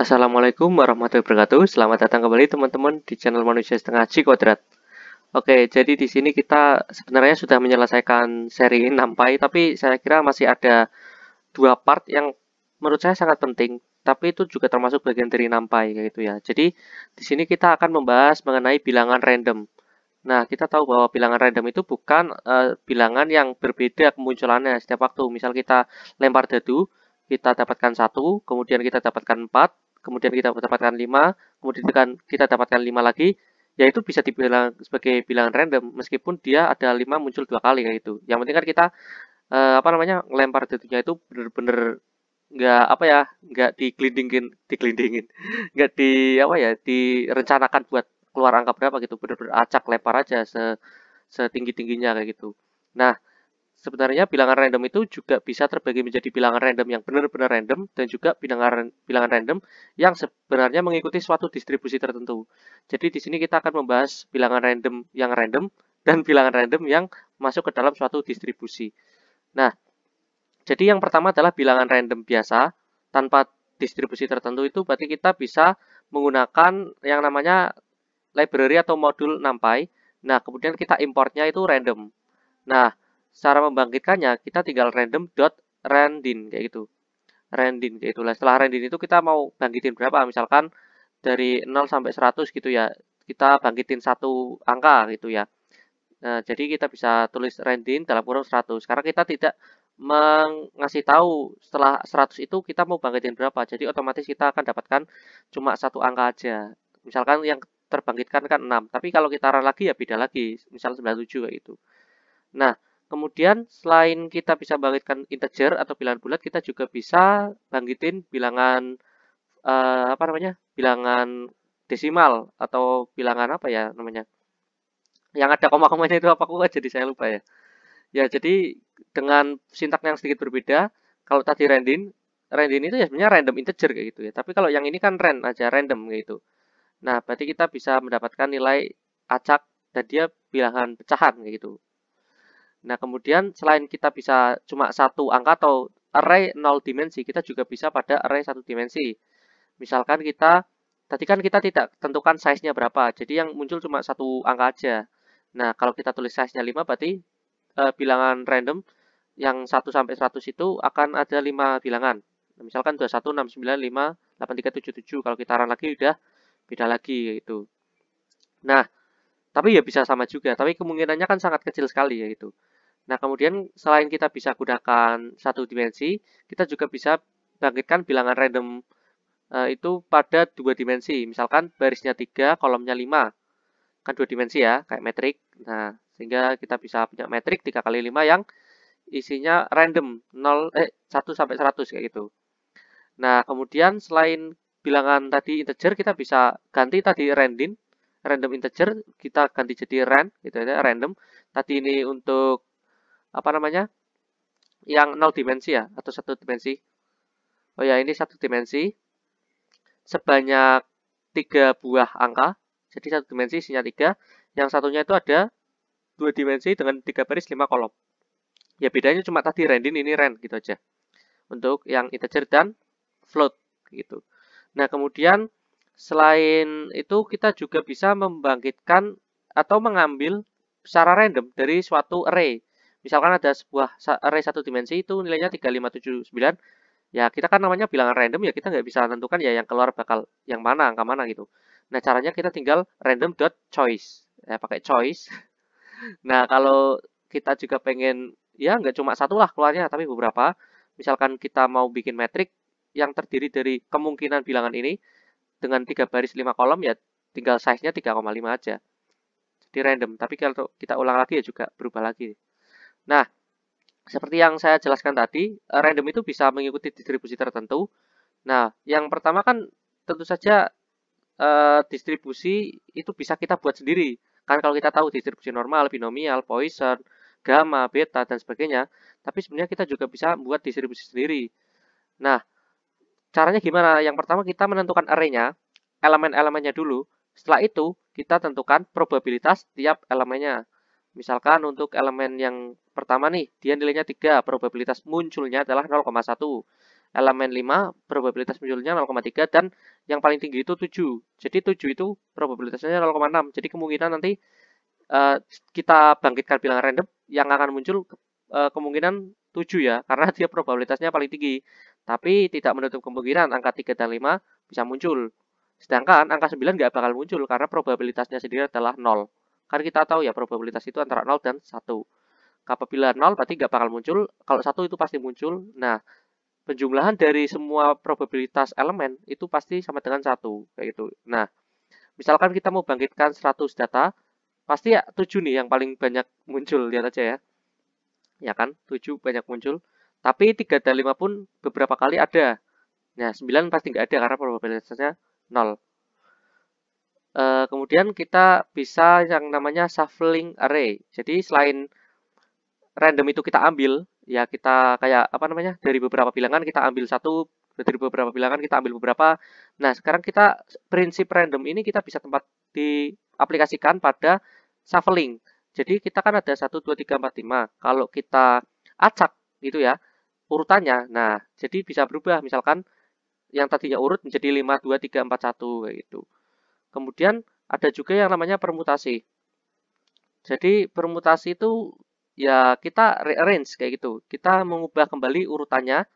Assalamualaikum warahmatullahi wabarakatuh. Selamat datang kembali teman-teman di channel Manusia Setengah G Kuadrat. Oke, jadi di sini kita sebenarnya sudah menyelesaikan seri NumPy, tapi saya kira masih ada dua part yang menurut saya sangat penting, tapi itu juga termasuk bagian dari NumPy kayak gitu ya. Jadi di sini kita akan membahas mengenai bilangan random. Nah, kita tahu bahwa bilangan random itu bukan bilangan yang berbeda kemunculannya setiap waktu. Misal kita lempar dadu, kita dapatkan satu, kemudian kita dapatkan 4, kemudian kita dapatkan 5, kemudian kita dapatkan 5 lagi, ya itu bisa dibilang sebagai bilangan random, meskipun dia ada 5 muncul 2 kali kayak gitu. Yang penting kan kita, apa namanya, ngelempar dadunya itu bener-bener nggak apa ya, nggak digelindingin, nggak apa ya, direncanakan buat keluar angka berapa gitu, bener-bener acak lempar aja setinggi-tingginya kayak gitu. Nah, sebenarnya bilangan random itu juga bisa terbagi menjadi bilangan random yang benar-benar random dan juga bilangan random yang sebenarnya mengikuti suatu distribusi tertentu. Jadi di sini kita akan membahas bilangan random yang random dan bilangan random yang masuk ke dalam suatu distribusi. Nah, jadi yang pertama adalah bilangan random biasa tanpa distribusi tertentu, itu berarti kita bisa menggunakan yang namanya library atau modul NumPy. Nah, kemudian kita importnya itu random. Nah, cara membangkitkannya kita tinggal random.randin kayak gitu. Randin kayak itulah. Setelah randin itu kita mau bangkitin berapa? Misalkan dari 0 sampai 100 gitu ya. Kita bangkitin satu angka gitu ya. Nah, jadi kita bisa tulis randin dalam kurung 100. Karena kita tidak mengasih tahu setelah 100 itu kita mau bangkitin berapa. Jadi otomatis kita akan dapatkan cuma satu angka aja. Misalkan yang terbangkitkan kan 6. Tapi kalau kita run lagi ya beda lagi. Misal 97 kayak gitu. Nah, kemudian selain kita bisa bangkitkan integer atau bilangan bulat, kita juga bisa bangkitin bilangan apa namanya? Bilangan desimal atau bilangan apa ya namanya? Yang ada koma-komanya itu apa kok jadi saya lupa ya. Ya, jadi dengan sintak yang sedikit berbeda, kalau tadi randin itu ya sebenarnya random integer kayak gitu ya. Tapi kalau yang ini kan rand aja, random kayak gitu. Nah, berarti kita bisa mendapatkan nilai acak dan dia bilangan pecahan kayak gitu. Nah, kemudian selain kita bisa cuma satu angka atau array 0 dimensi, kita juga bisa pada array 1 dimensi. Misalkan tadi kan kita tidak tentukan size-nya berapa, jadi yang muncul cuma satu angka aja. Nah, kalau kita tulis size-nya 5, berarti bilangan random yang 1 sampai 100 itu akan ada 5 bilangan. Nah, misalkan 21, 69, 5, 8, 3, 7, 7. Kalau kita run lagi udah beda lagi gitu. Nah, tapi ya bisa sama juga, tapi kemungkinannya kan sangat kecil sekali ya itu. Nah, kemudian selain kita bisa gunakan 1 dimensi, kita juga bisa bangkitkan bilangan random itu pada 2 dimensi. Misalkan barisnya 3, kolomnya 5. Kan 2 dimensi ya, kayak metrik. Nah, sehingga kita bisa punya metrik 3 kali 5 yang isinya random 1 sampai 100 kayak gitu. Nah, kemudian selain bilangan tadi integer, kita bisa ganti tadi random integer, kita ganti jadi rand gitu ya, random. Tadi ini untuk apa namanya? Yang 0 dimensi ya atau 1 dimensi. Oh ya, ini 1 dimensi sebanyak 3 buah angka. Jadi 1 dimensi isinya 3. Yang satunya itu ada 2 dimensi dengan 3 baris 5 kolom. Ya bedanya cuma tadi randin ini rand gitu aja. Untuk yang integer dan float gitu. Nah, kemudian selain itu kita juga bisa membangkitkan atau mengambil secara random dari suatu array. Misalkan ada sebuah array 1 dimensi itu nilainya 3579. Ya, kita kan namanya bilangan random ya, kita nggak bisa tentukan ya yang keluar bakal yang mana, angka mana gitu. Nah, caranya kita tinggal random.choice. Ya, pakai choice. Nah, kalau kita juga pengen, ya nggak cuma satu lah keluarnya, tapi beberapa. Misalkan kita mau bikin metrik yang terdiri dari kemungkinan bilangan ini dengan 3 baris 5 kolom, ya tinggal size-nya 3,5 aja. Jadi random, tapi kalau kita ulang lagi ya juga berubah lagi. Nah, seperti yang saya jelaskan tadi, random itu bisa mengikuti distribusi tertentu. Nah, yang pertama kan tentu saja distribusi itu bisa kita buat sendiri. Kan kalau kita tahu distribusi normal, binomial, Poisson, gamma, beta, dan sebagainya. Tapi sebenarnya kita juga bisa buat distribusi sendiri. Nah, caranya gimana? Yang pertama kita menentukan array-nya, elemen-elemennya dulu. Setelah itu, kita tentukan probabilitas tiap elemennya. Misalkan untuk elemen yang pertama nih, dia nilainya 3, probabilitas munculnya adalah 0,1. elemen 5, probabilitas munculnya 0,3, dan yang paling tinggi itu 7. Jadi 7 itu probabilitasnya 0,6. Jadi kemungkinan nanti kita bangkitkan bilangan random yang akan muncul kemungkinan 7 ya, karena dia probabilitasnya paling tinggi. Tapi tidak menutup kemungkinan angka 3 dan 5 bisa muncul. Sedangkan angka 9 nggak bakal muncul karena probabilitasnya sendiri adalah 0. Kan kita tahu ya probabilitas itu antara 0 dan 1. Apabila 0 berarti nggak bakal muncul, kalau 1 itu pasti muncul. Nah, penjumlahan dari semua probabilitas elemen itu pasti sama dengan 1, kayak gitu. Nah, misalkan kita mau bangkitkan 100 data, pasti ya 7 nih yang paling banyak muncul, lihat aja ya. Ya kan, 7 banyak muncul. Tapi 3 dan 5 pun beberapa kali ada. Nah, 9 pasti nggak ada karena probabilitasnya 0. Kemudian kita bisa yang namanya shuffling array. Jadi selain random itu kita ambil, ya kita kayak apa namanya, dari beberapa bilangan kita ambil satu, dari beberapa bilangan kita ambil beberapa. Nah, sekarang kita prinsip random ini kita bisa diaplikasikan pada shuffling. Jadi kita kan ada 1, 2, 3, 4, 5. Kalau kita acak gitu ya, urutannya. Nah, jadi bisa berubah. Misalkan yang tadinya urut menjadi 5, 2, 3, 4, 1 kayak gitu. Kemudian ada juga yang namanya permutasi. Jadi permutasi itu ya kita rearrange kayak gitu. Kita mengubah kembali urutannya,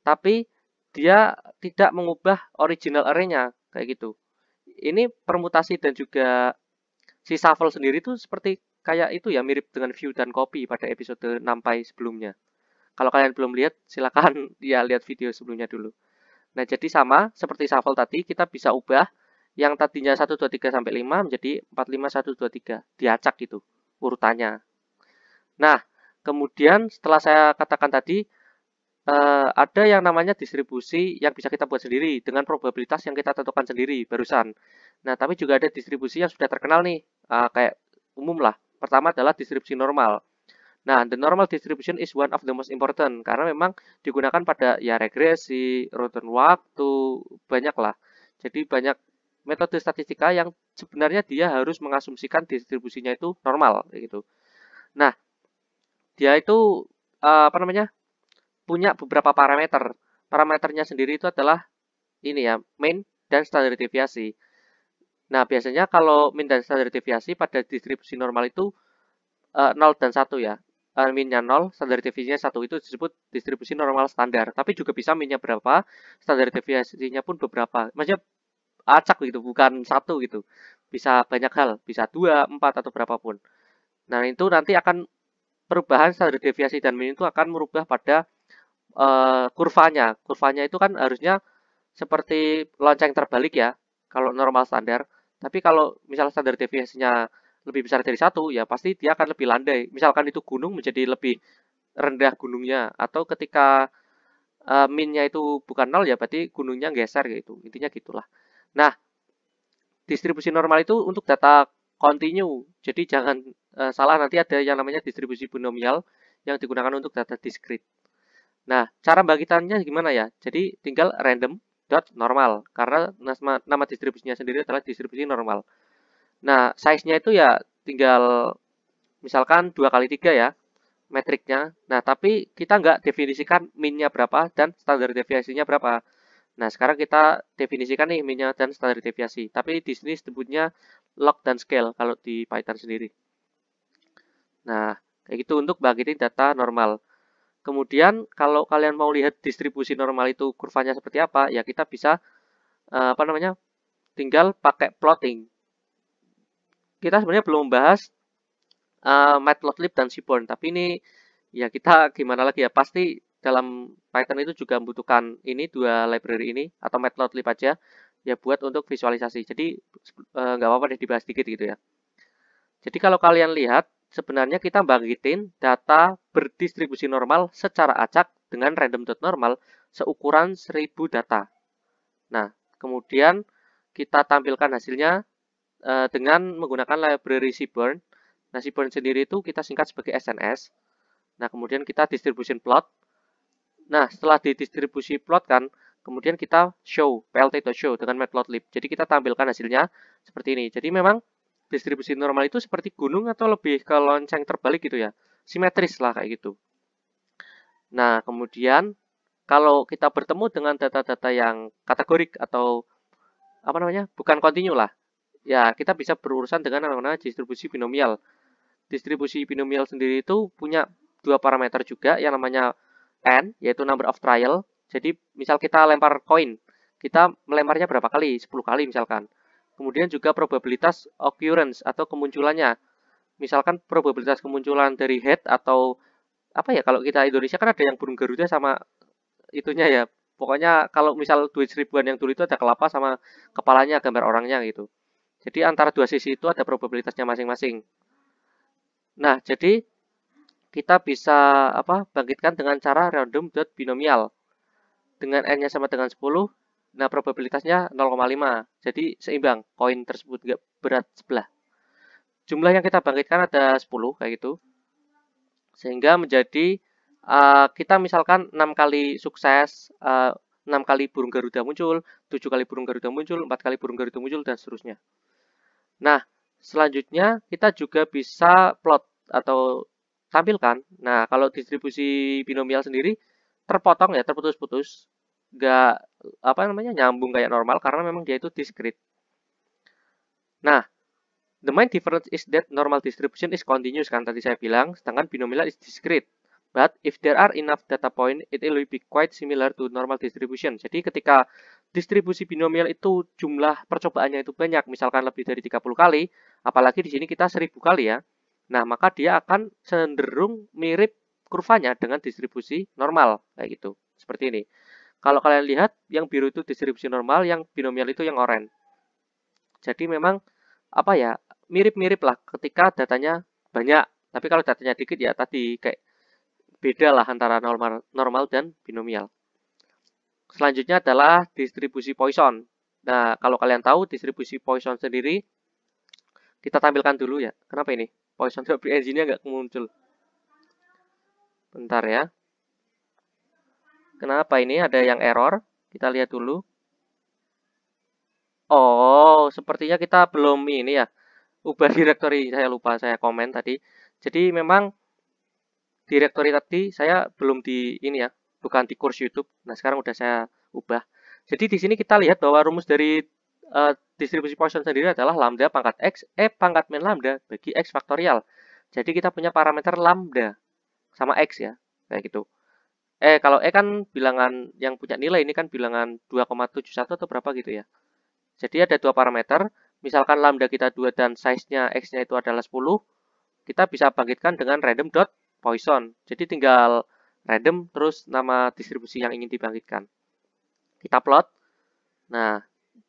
tapi dia tidak mengubah original array-nya kayak gitu. Ini permutasi dan juga si shuffle sendiri tuh seperti kayak itu ya, mirip dengan view dan copy pada episode NumPy sebelumnya. Kalau kalian belum lihat, silakan ya lihat video sebelumnya dulu. Nah, jadi sama seperti shuffle tadi, kita bisa ubah yang tadinya 1, 2, 3 sampai 5 menjadi 4, 5, 1, 2, 3. Diacak gitu urutannya. Nah, kemudian setelah saya katakan tadi, ada yang namanya distribusi yang bisa kita buat sendiri dengan probabilitas yang kita tentukan sendiri barusan. Nah, tapi juga ada distribusi yang sudah terkenal nih, kayak umum lah. Pertama adalah distribusi normal. Nah, the normal distribution is one of the most important karena memang digunakan pada ya regresi, runtun waktu, banyak lah. Jadi banyak metode statistika yang sebenarnya dia harus mengasumsikan distribusinya itu normal gitu. Nah, dia itu apa namanya? Punya beberapa parameter. Parameternya sendiri itu adalah ini ya, mean dan standar deviasi. Nah, biasanya kalau mean dan standar deviasi pada distribusi normal itu 0 dan 1 ya. Minnya 0, standar deviasinya 1 itu disebut distribusi normal standar. Tapi juga bisa minnya berapa, standar deviasinya pun beberapa. Maksudnya acak gitu, bukan satu gitu. Bisa banyak hal, bisa 2, 4 atau berapapun. Nah, itu nanti akan perubahan standar deviasi dan min itu akan merubah pada kurvanya. Kurvanya itu kan harusnya seperti lonceng terbalik ya, kalau normal standar. Tapi kalau misal standar deviasinya lebih besar dari 1, ya pasti dia akan lebih landai. Misalkan itu gunung menjadi lebih rendah gunungnya, atau ketika minnya itu bukan 0 ya berarti gunungnya geser gitu. Intinya gitulah. Nah, distribusi normal itu untuk data kontinu. Jadi jangan salah, nanti ada yang namanya distribusi binomial yang digunakan untuk data diskrit. Nah, cara bangkitannya gimana ya? Jadi tinggal random dot normal karena nama distribusinya sendiri adalah distribusi normal. Nah, size-nya itu ya tinggal misalkan 2 kali 3 ya metriknya. Nah, tapi kita nggak definisikan min-nya berapa dan standar deviasinya berapa. Nah, sekarang kita definisikan nih min-nya dan standar deviasi. Tapi di sini sebutnya log dan scale kalau di Python sendiri. Nah, kayak gitu untuk bangkitin data normal. Kemudian kalau kalian mau lihat distribusi normal itu kurvanya seperti apa, ya kita bisa apa namanya? Tinggal pakai plotting. Kita sebenarnya belum membahas matplotlib dan seaborn, tapi ini ya kita gimana lagi ya? Pasti dalam Python itu juga membutuhkan ini dua library ini atau matplotlib aja ya buat untuk visualisasi. Jadi nggak apa-apa deh dibahas dikit gitu ya. Jadi kalau kalian lihat, sebenarnya kita bangkitin data berdistribusi normal secara acak dengan random.normal seukuran 1000 data. Nah, kemudian kita tampilkan hasilnya dengan menggunakan library seaborn. Nah, seaborn sendiri itu kita singkat sebagai SNS. Nah, kemudian kita distribution plot. Nah, setelah didistribusi plot kan, kemudian kita show, plt.show dengan matplotlib. Jadi kita tampilkan hasilnya seperti ini. Jadi memang distribusi normal itu seperti gunung atau lebih ke lonceng terbalik gitu ya. Simetris lah kayak gitu. Nah, kemudian kalau kita bertemu dengan data-data yang kategorik atau apa namanya, bukan kontinu lah, ya kita bisa berurusan dengan yang namanya distribusi binomial. Distribusi binomial sendiri itu punya dua parameter juga yang namanya n, yaitu number of trial. Jadi misal kita lempar koin, kita melemparnya berapa kali? 10 kali misalkan. Kemudian juga probabilitas occurrence atau kemunculannya. Misalkan probabilitas kemunculan dari head atau apa ya, kalau kita Indonesia kan ada yang burung garuda sama itunya ya. Pokoknya kalau misal duit seribuan yang dulu itu ada kelapa sama kepalanya gambar orangnya gitu. Jadi antara dua sisi itu ada probabilitasnya masing-masing. Nah, jadi kita bisa bangkitkan dengan cara random dot binomial. Dengan n-nya sama dengan 10, nah probabilitasnya 0,5. Jadi seimbang, koin tersebut nggak berat sebelah. Jumlah yang kita bangkitkan ada 10 kayak gitu. Sehingga menjadi kita misalkan 6 kali sukses, 6 kali burung garuda muncul, 7 kali burung garuda muncul, 4 kali burung garuda muncul, dan seterusnya. Nah, selanjutnya kita juga bisa plot atau tampilkan. Nah, kalau distribusi binomial sendiri terpotong ya, terputus-putus, nggak nyambung kayak normal karena memang dia itu discrete. Nah, the main difference is that normal distribution is continuous kan tadi saya bilang, sedangkan binomial is discrete. But if there are enough data point, it will be quite similar to normal distribution. Jadi ketika distribusi binomial itu jumlah percobaannya itu banyak, misalkan lebih dari 30 kali, apalagi di sini kita 1000 kali ya. Nah, maka dia akan cenderung mirip kurvanya dengan distribusi normal kayak gitu. Seperti ini. Kalau kalian lihat yang biru itu distribusi normal, yang binomial itu yang oranye. Jadi memang mirip-mirip lah ketika datanya banyak. Tapi kalau datanya dikit ya tadi kayak beda lah antara normal dan binomial. Selanjutnya adalah distribusi Poisson. Nah, kalau kalian tahu distribusi Poisson sendiri, kita tampilkan dulu ya. Kenapa ini? Poisson engine-nya nggak muncul. Bentar ya. Kenapa ini ada yang error? Kita lihat dulu. Oh, sepertinya kita belum ini ya. Ubah directory, saya lupa, saya komen tadi. Jadi memang directory tadi saya belum di ini ya, bukan di course YouTube. Nah, sekarang udah saya ubah. Jadi di sini kita lihat bahwa rumus dari distribusi Poisson sendiri adalah lambda pangkat x pangkat min lambda bagi x faktorial. Jadi kita punya parameter lambda sama x ya, kayak gitu. Kalau kan bilangan yang punya nilai, ini kan bilangan 2,71 atau berapa gitu ya. Jadi ada dua parameter, misalkan lambda kita 2 dan size-nya x-nya itu adalah 10, kita bisa bangkitkan dengan random dot Poisson. Jadi tinggal random terus nama distribusi yang ingin dibangkitkan. Kita plot. Nah,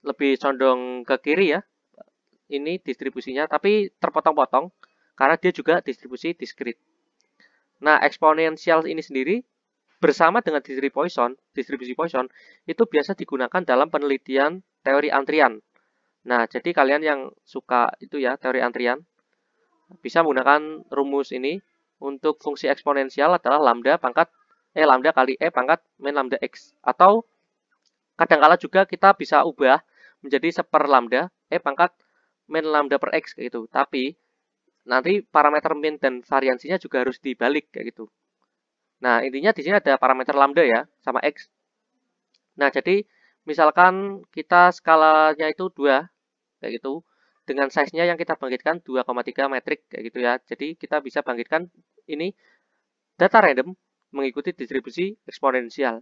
lebih condong ke kiri ya. Ini distribusinya, tapi terpotong-potong karena dia juga distribusi discrete. Nah, eksponensial ini sendiri bersama dengan distribusi Poisson itu biasa digunakan dalam penelitian teori antrian. Nah, jadi kalian yang suka itu ya, teori antrian, bisa menggunakan rumus ini untuk fungsi eksponensial adalah lambda kali pangkat min lambda x. Atau kadangkala juga kita bisa ubah menjadi seper lambda pangkat min lambda per x kayak gitu. Tapi nanti parameter min dan variansinya juga harus dibalik kayak gitu. Nah, intinya di sini ada parameter lambda ya sama x. Nah, jadi misalkan kita skalanya itu 2 kayak gitu. Dengan size-nya yang kita bangkitkan 2,3 metrik kayak gitu ya. Jadi kita bisa bangkitkan ini data random mengikuti distribusi eksponensial.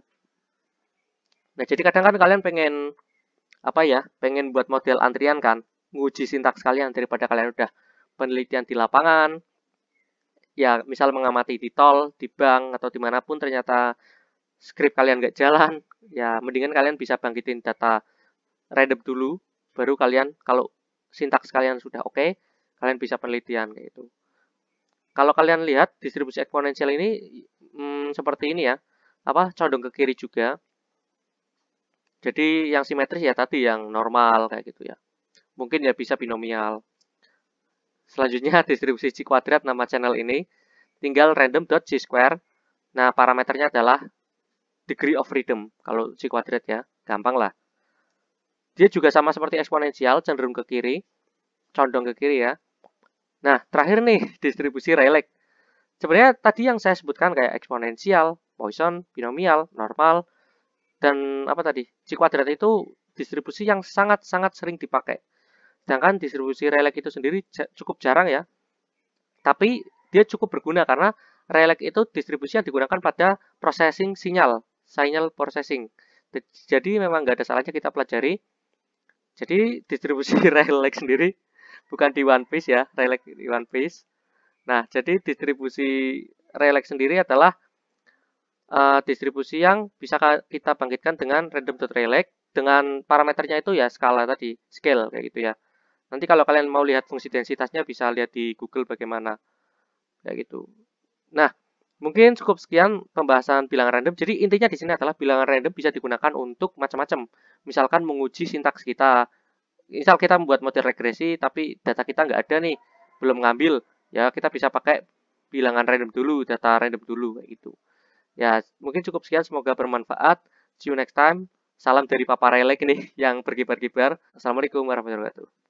Nah, jadi kadang kan kalian pengen pengen buat model antrian kan, nguji sintaks kalian daripada kalian udah penelitian di lapangan, ya misal mengamati di tol, di bank, atau dimanapun ternyata script kalian nggak jalan, ya mendingan kalian bisa bangkitin data random dulu, baru kalian kalau sintaks kalian sudah oke, kalian bisa penelitian kayak gitu. Kalau kalian lihat distribusi eksponensial ini seperti ini ya, condong ke kiri juga. Jadi yang simetris ya tadi yang normal kayak gitu ya. Mungkin ya bisa binomial. Selanjutnya distribusi C kuadrat nama channel ini. Tinggal random.c². Nah, parameternya adalah degree of freedom. Kalau C kuadrat ya, gampang lah. Dia juga sama seperti eksponensial, cenderung ke kiri. Condong ke kiri ya. Nah, terakhir nih, distribusi Rayleigh. Sebenarnya tadi yang saya sebutkan kayak eksponensial, Poisson, binomial, normal, dan apa tadi? Chi kuadrat itu distribusi yang sangat-sangat sering dipakai. Sedangkan distribusi Rayleigh itu sendiri cukup jarang ya, tapi dia cukup berguna karena Rayleigh itu distribusi yang digunakan pada processing signal processing. Jadi memang nggak ada salahnya kita pelajari. Jadi distribusi Rayleigh sendiri bukan di one piece ya, Rayleigh di one piece. Nah, jadi distribusi Rayleigh sendiri adalah distribusi yang bisa kita bangkitkan dengan random.Rayleigh dengan parameternya itu ya skala tadi, scale kayak gitu ya. Nanti kalau kalian mau lihat fungsi densitasnya bisa lihat di Google bagaimana kayak gitu. Nah, mungkin cukup sekian pembahasan bilangan random. Jadi intinya di sini adalah bilangan random bisa digunakan untuk macam-macam. Misalkan menguji sintaks kita. Misal kita membuat model regresi tapi data kita nggak ada nih, belum ngambil, ya kita bisa pakai bilangan random dulu, data random dulu kayak gitu. Ya, mungkin cukup sekian, semoga bermanfaat. See you next time. Salam dari Papa Relek nih yang berkibar-kibar. Assalamualaikum warahmatullahi wabarakatuh.